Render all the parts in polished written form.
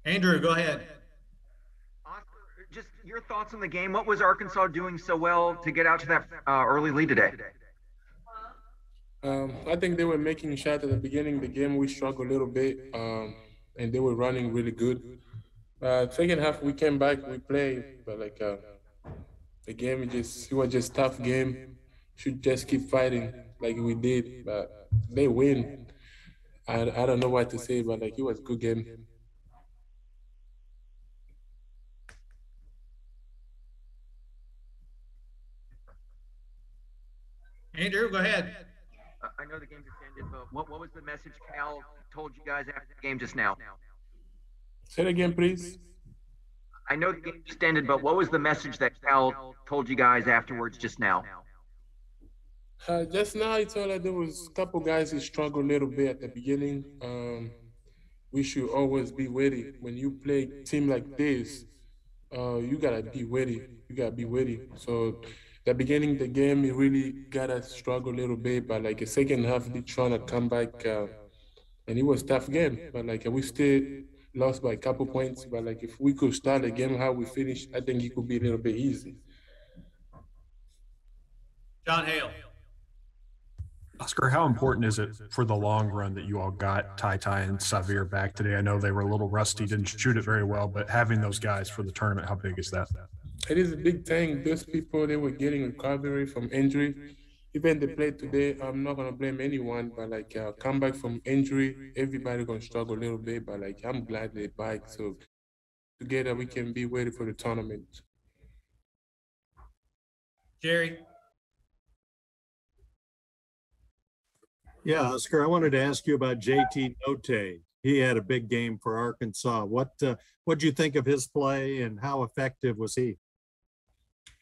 Andrew, go ahead. Oscar, just your thoughts on the game. What was Arkansas doing so well to get out to that early lead today? I think they were making shots at the beginning of the game. We struggled a little bit, and they were running really good. Second half, we came back, we played, but the game it was just tough game. Should just keep fighting like we did, but they win. I don't know what to say, but it was a good game. Andrew, go ahead. I know the game just ended, but what was the message Cal told you guys after the game just now? Say it again, please. I know the game just ended, but what was the message that Cal told you guys afterwards just now? Just now, I told that there was a couple guys who struggled a little bit at the beginning. We should always be ready when you play team like this. You gotta be ready. You gotta be ready. So the beginning of the game, it really got us struggle a little bit, but the second half, they trying to come back, and it was a tough game. But we still lost by a couple points. But if we could start the game how we finished, I think it could be a little bit easy. John Hale. Oscar, how important is it for the long run that you all got Ty Ty and Sahvir back today? I know they were a little rusty, didn't shoot it very well, but having those guys for the tournament, how big is that? It is a big thing. Those people, they were getting recovery from injury. Even they played today, I'm not gonna blame anyone, but come back from injury, everybody gonna struggle a little bit. But I'm glad they're back, so together we can be ready for the tournament. Jerry. Yeah, Oscar, I wanted to ask you about JT Note. He had a big game for Arkansas. What do you think of his play and how effective was he?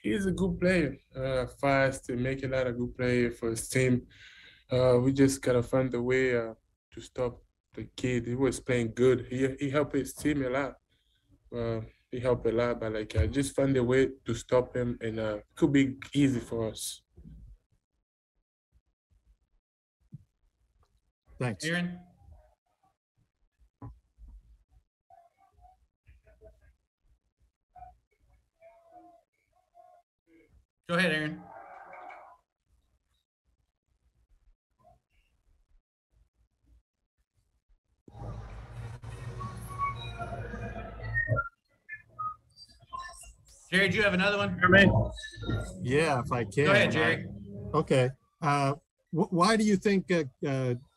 He's a good player, fast and make a lot of good play for his team. We just gotta find a way to stop the kid. He was playing good. He helped his team a lot. He helped a lot, but just find a way to stop him, and it could be easy for us. Thanks. Aaron. Go ahead, Aaron. Jerry, do you have another one? Yeah, if I can. Go ahead, Jerry. Okay. Why do you think,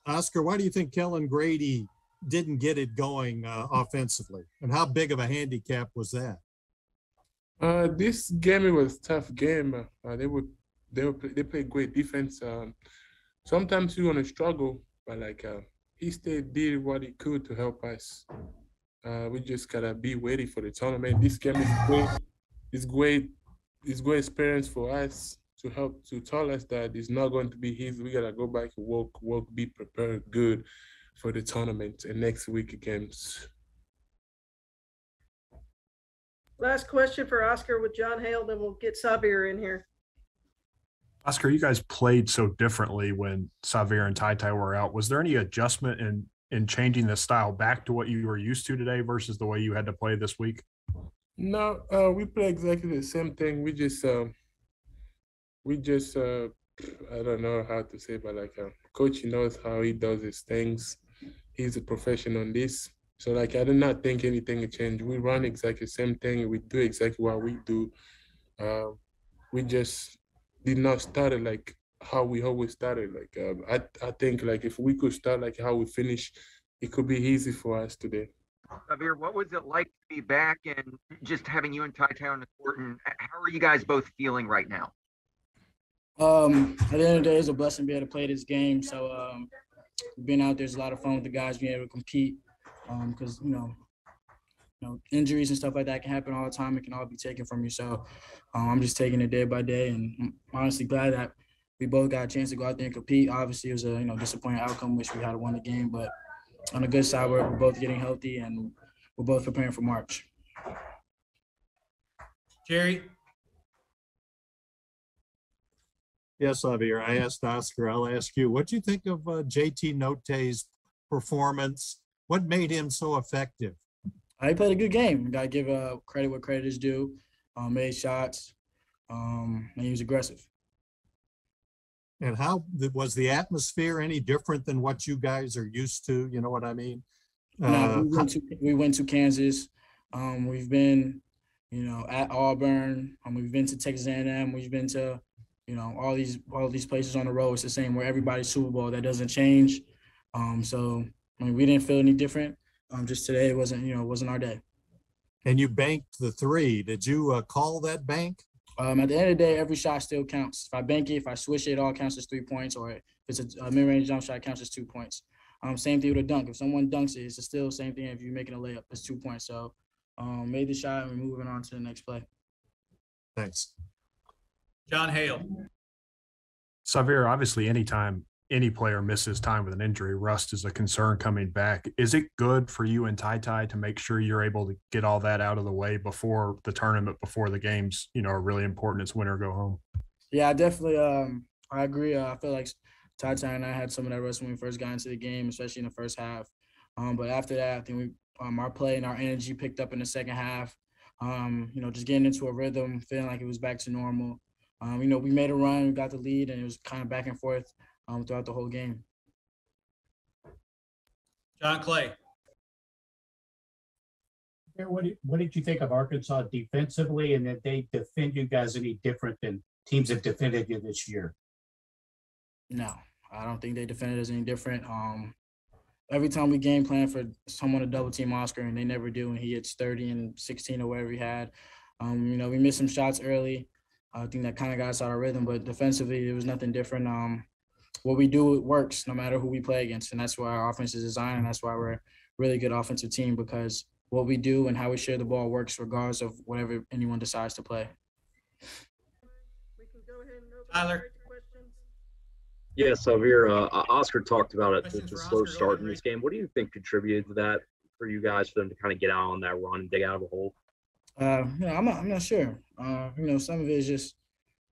Oscar, why do you think Kellen Grady didn't get it going offensively? And how big of a handicap was that? This game, it was a tough game. They play great defense. Sometimes you're gonna struggle, but he still did what he could to help us. We just gotta be ready for the tournament. This game is great. It's great. It's great experience for us to help to tell us that it's not going to be easy. We gotta go back and work, be prepared good for the tournament and next week games. Last question for Oscar with John Hale, then we'll get Sahvir in here. Oscar, you guys played so differently when Sahvir and Ty Ty were out. Was there any adjustment in changing the style back to what you were used to today versus the way you had to play this week? No, we play exactly the same thing. We just I don't know how to say, but coach knows how he does his things. He's a professional on this. So I do not think anything will change. We run exactly the same thing. We do exactly what we do. We just did not start it how we always started. I think if we could start how we finish, it could be easy for us today. Sahvir, what was it like to be back and just having you and Ty Ty on the court? And how are you guys both feeling right now? At the end of the day, it's a blessing to be able to play this game. So being out there's a lot of fun with the guys, being able to compete. Because injuries and stuff like that can happen all the time. It can all be taken from you. So I'm just taking it day by day, and I'm honestly glad that we both got a chance to go out there and compete. Obviously, it was a disappointing outcome. Wish we had won the game, but on the good side, we're both getting healthy and we're both preparing for March. Jerry. Yes, Sahvir. I asked Oscar. I'll ask you. What do you think of JT Note's performance? What made him so effective? He played a good game. Got to give credit where credit is due. Made shots, and he was aggressive. And how was the atmosphere any different than what you guys are used to? You know what I mean? No, we went to Kansas. We've been, at Auburn. We've been to Texas A&M. We've been to, all these places on the road. It's the same where everybody's Super Bowl. That doesn't change. So we didn't feel any different. Just today it wasn't our day. And you banked the 3. Did you call that bank? At the end of the day, every shot still counts. If I bank it, if I swish it, it all counts as 3 points. Or if it's a mid-range jump shot, it counts as 2 points. Same thing with a dunk. If someone dunks it, it's still the same thing if you're making a layup. It's 2 points. So made the shot and we're moving on to the next play. Thanks. John Hale. Sahvir, obviously, anytime any player misses time with an injury, rust is a concern coming back. Is it good for you and Ty to make sure you're able to get all that out of the way before the tournament, before the games, are really important? It's win or go home. Yeah, I definitely. I agree. I feel like Ty and I had some of that rust when we first got into the game, especially in the first half. But after that, I think we our play and our energy picked up in the second half. Just getting into a rhythm, feeling like it was back to normal. We made a run, we got the lead, and it was kind of back and forth throughout the whole game. John Clay. What did you think of Arkansas defensively, and did they defend you guys any different than teams have defended you this year? No, I don't think they defended us any different. Every time we game plan for someone to double team Oscar, and they never do, and he hits 30 and 16 or whatever he had. We missed some shots early. I think that kind of got us out of rhythm, but defensively, there was nothing different. What we do, it works no matter who we play against, and that's why our offense is designed, and that's why we're a really good offensive team, because what we do and how we share the ball works regardless of whatever anyone decides to play. We can go ahead and open Tyler. the questions. Yeah, Sahvir, Oscar talked about it, Questions the for slow Oscar? Go start ahead, in this Ray. game. What do you think contributed to that for you guys, for them to kind of get out on that run and dig out of the hole? I'm not sure. Some of it is just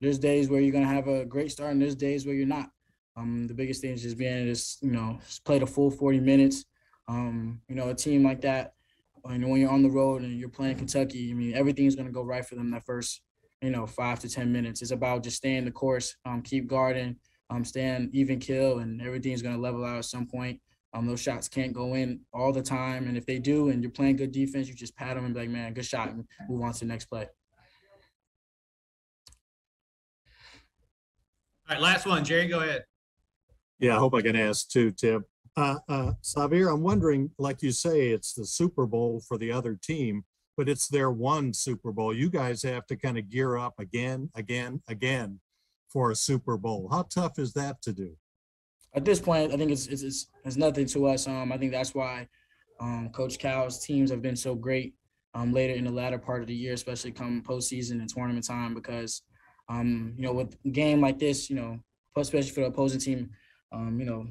there's days where you're gonna have a great start and there's days where you're not. The biggest thing is just being able to just play the full 40 minutes. A team like that, when you're on the road and you're playing Kentucky, everything's gonna go right for them that first 5 to 10 minutes. It's about just staying the course, keep guarding, staying even kill, and everything's gonna level out at some point. Those shots can't go in all the time, and if they do and you're playing good defense, you just pat them and be like, man, good shot, and move on to the next play. All right, last one. Jerry, go ahead. Yeah, I hope I can ask too, Tim. Sahvir, I'm wondering, like you say, it's the Super Bowl for the other team, but it's their one Super Bowl. You guys have to kind of gear up again for a Super Bowl. How tough is that to do? At this point, I think it's nothing to us. I think that's why Coach Cal's teams have been so great later in the latter part of the year, especially come postseason and tournament time, because with a game like this, especially for the opposing team,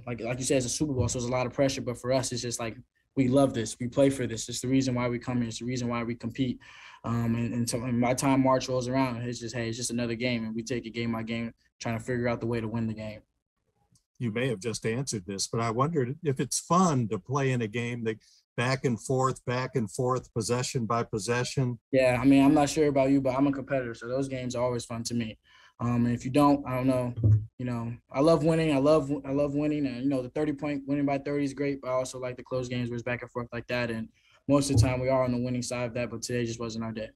like you said, it's a Super Bowl, so there's a lot of pressure. But for us, it's just like we love this, we play for this. It's the reason why we come here. It's the reason why we compete. And by the time March rolls around, it's just another game, and we take it game by game, trying to figure out the way to win the game. You may have just answered this, but I wondered if it's fun to play in a game that back and forth, possession by possession. Yeah, I'm not sure about you, but I'm a competitor, so those games are always fun to me. And if you don't, I don't know. I love winning. I love winning, and the 30-point winning by 30 is great, but I also like the close games where it's back and forth like that. And most of the time, we are on the winning side of that, but today just wasn't our day.